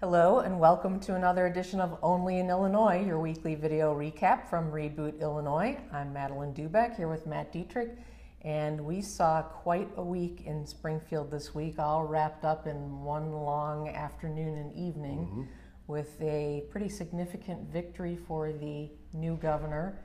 Hello and welcome to another edition of Only in Illinois, your weekly video recap from Reboot Illinois. I'm Madeline Dubeck here with Matt Dietrich, and we saw quite a week in Springfield this week, all wrapped up in one long afternoon and evening with a pretty significant victory for the new governor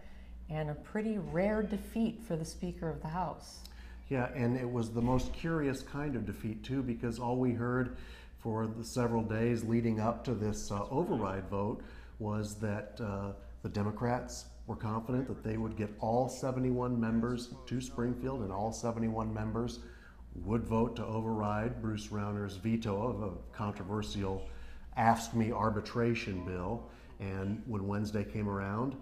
and a pretty rare defeat for the Speaker of the House. Yeah, and it was the most curious kind of defeat too, because all we heard for the several days leading up to this override vote was that the Democrats were confident that they would get all 71 members to Springfield, and all 71 members would vote to override Bruce Rauner's veto of a controversial AFSCME arbitration bill. And when Wednesday came around,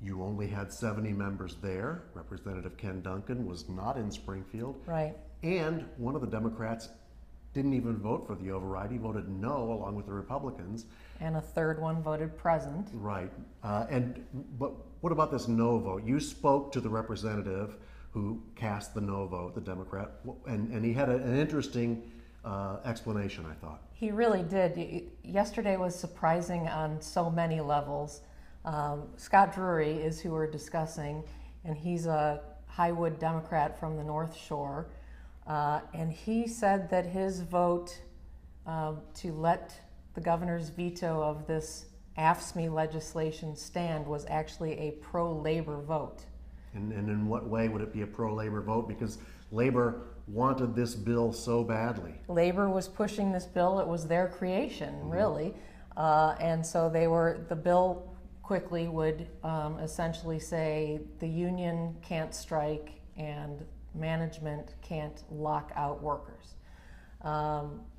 you only had 70 members there. Representative Ken Duncan was not in Springfield. Right. And one of the Democrats didn't even vote for the override. He voted no along with the Republicans. And a third one voted present. Right. But what about this no vote? You spoke to the representative who cast the no vote, the Democrat, and he had an interesting explanation, I thought. He really did. Yesterday was surprising on so many levels. Scott Drury is who we're discussing, and he's a Highwood Democrat from the North Shore. And he said that his vote to let the governor's veto of this AFSCME legislation stand was actually a pro-labor vote. And in what way would it be a pro-labor vote? Because labor wanted this bill so badly. Labor was pushing this bill. It was their creation, really. And so the bill quickly would essentially say the union can't strike and management can't lock out workers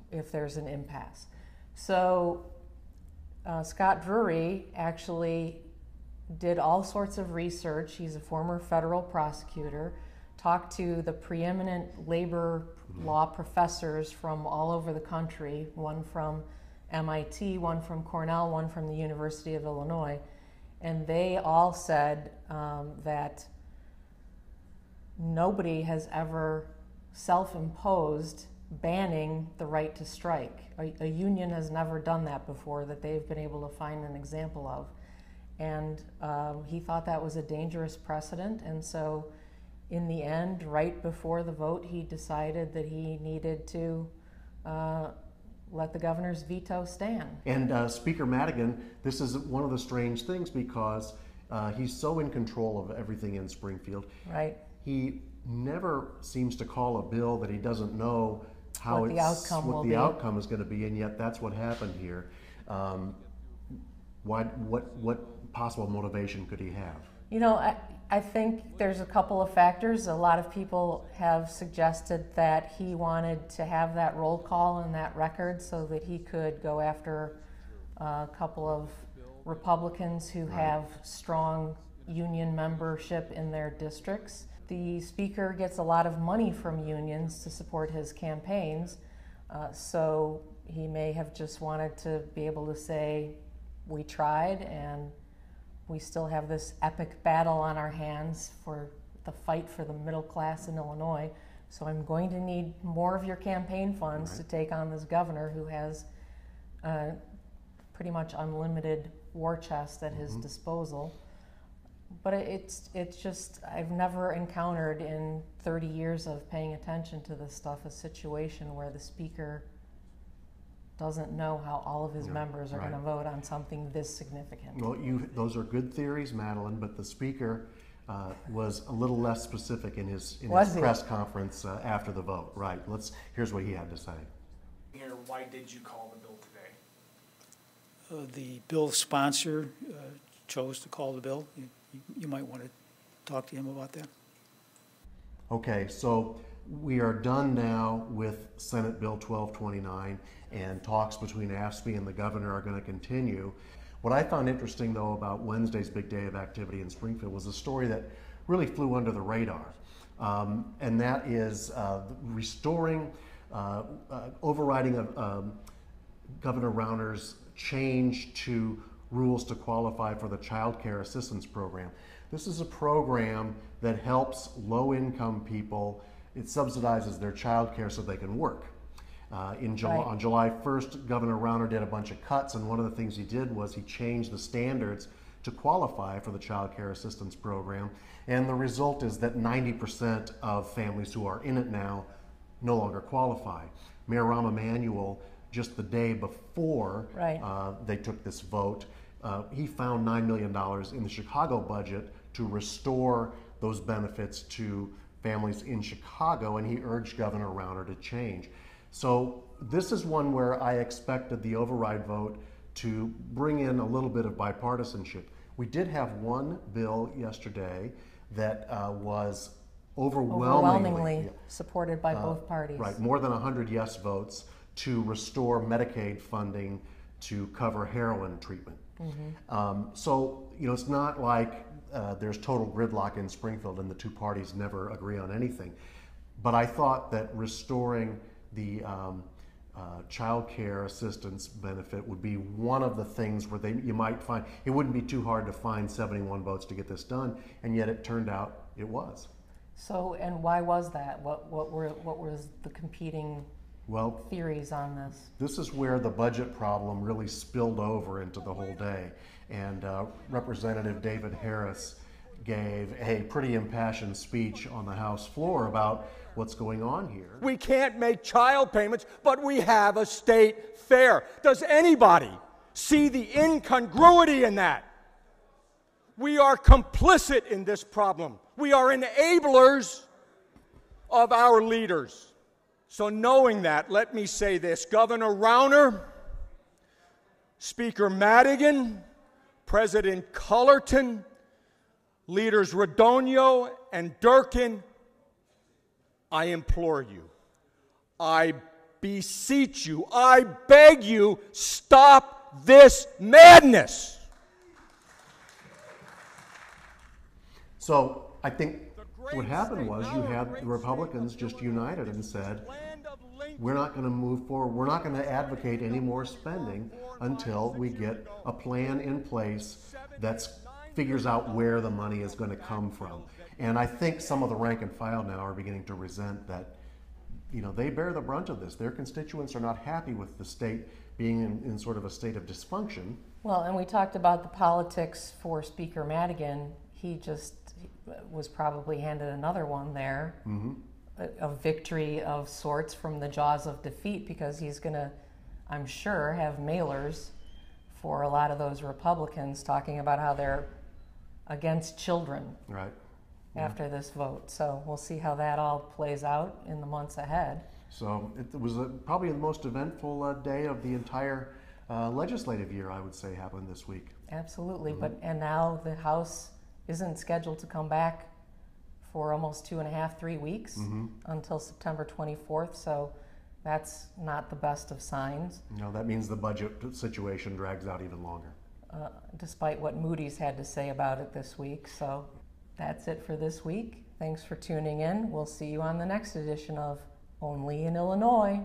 if there's an impasse. So Scott Drury actually did all sorts of research. He's a former federal prosecutor, talked to the preeminent labor law professors from all over the country, one from MIT, one from Cornell, one from the University of Illinois, and they all said that nobody has ever self-imposed banning the right to strike. A union has never done that before that they've been able to find an example of. And he thought that was a dangerous precedent, and so in the end, right before the vote, he decided that he needed to let the governor's veto stand. And Speaker Madigan, this is one of the strange things because he's so in control of everything in Springfield. Right. He never seems to call a bill that he doesn't know how what the outcome is going to be, and yet that's what happened here. What possible motivation could he have? You know, I think there's a couple of factors. A lot of people have suggested that he wanted to have that roll call and that record so that he could go after a couple of Republicans who have strong union membership in their districts. The Speaker gets a lot of money from unions to support his campaigns, so he may have just wanted to be able to say, we tried and we still have this epic battle on our hands for the fight for the middle class in Illinois, so I'm going to need more of your campaign funds to take on this governor who has pretty much unlimited war chest at his disposal. But it's just, I've never encountered in 30 years of paying attention to this stuff a situation where the Speaker doesn't know how all of his members are going to vote on something this significant. Well, those are good theories, Madeline, but the Speaker was a little less specific in his press conference after the vote. Right. Here's what he had to say. Here, why did you call the bill today? The bill sponsor chose to call the bill. You might want to talk to him about that. Okay, so we are done now with Senate Bill 1229, and talks between AFSCME and the governor are going to continue. What I found interesting, though, about Wednesday's big day of activity in Springfield was a story that really flew under the radar, and that is restoring, overriding of Governor Rauner's change to rules to qualify for the Child Care Assistance Program. This is a program that helps low-income people. It subsidizes their child care so they can work. On July 1st, Governor Rauner did a bunch of cuts, and one of the things he did was he changed the standards to qualify for the Child Care Assistance Program. And the result is that 90% of families who are in it now no longer qualify. Mayor Rahm Emanuel, just the day before they took this vote, he found $9 million in the Chicago budget to restore those benefits to families in Chicago, and he urged Governor Rauner to change. So this is one where I expected the override vote to bring in a little bit of bipartisanship. We did have one bill yesterday that was overwhelmingly supported by both parties. Right, more than 100 yes votes to restore Medicaid funding to cover heroin treatment. So, it's not like there's total gridlock in Springfield and the two parties never agree on anything. But I thought that restoring the child care assistance benefit would be one of the things where you might find, it wouldn't be too hard to find 71 votes to get this done, and yet it turned out it was. So, and why was that? What was the competing theories on this? This is where the budget problem really spilled over into the whole day. And Representative David Harris gave a pretty impassioned speech on the House floor about what's going on here. We can't make child payments, but we have a state fair. Does anybody see the incongruity in that? We are complicit in this problem. We are enablers of our leaders. So knowing that, let me say this. Governor Rauner, Speaker Madigan, President Cullerton, Leaders Radonio and Durkin, I implore you, I beseech you, I beg you, stop this madness. So I think what happened was you had the Republicans just united and said, we're not going to move forward, we're not going to advocate any more spending until we get a plan in place that figures out where the money is going to come from. And I think some of the rank and file now are beginning to resent that, they bear the brunt of this. Their constituents are not happy with the state being in sort of a state of dysfunction. Well, and we talked about the politics for Speaker Madigan. He just was probably handed another one there, a victory of sorts from the jaws of defeat, because he's going to, I'm sure, have mailers for a lot of those Republicans talking about how they're against children after this vote. So we'll see how that all plays out in the months ahead. So it was probably the most eventful day of the entire legislative year, I would say, happened this week. Absolutely, and now the House isn't scheduled to come back for almost 2.5, 3 weeks until September 24th, so that's not the best of signs. No, that means the budget situation drags out even longer. Despite what Moody's had to say about it this week. So that's it for this week. Thanks for tuning in. We'll see you on the next edition of Only in Illinois.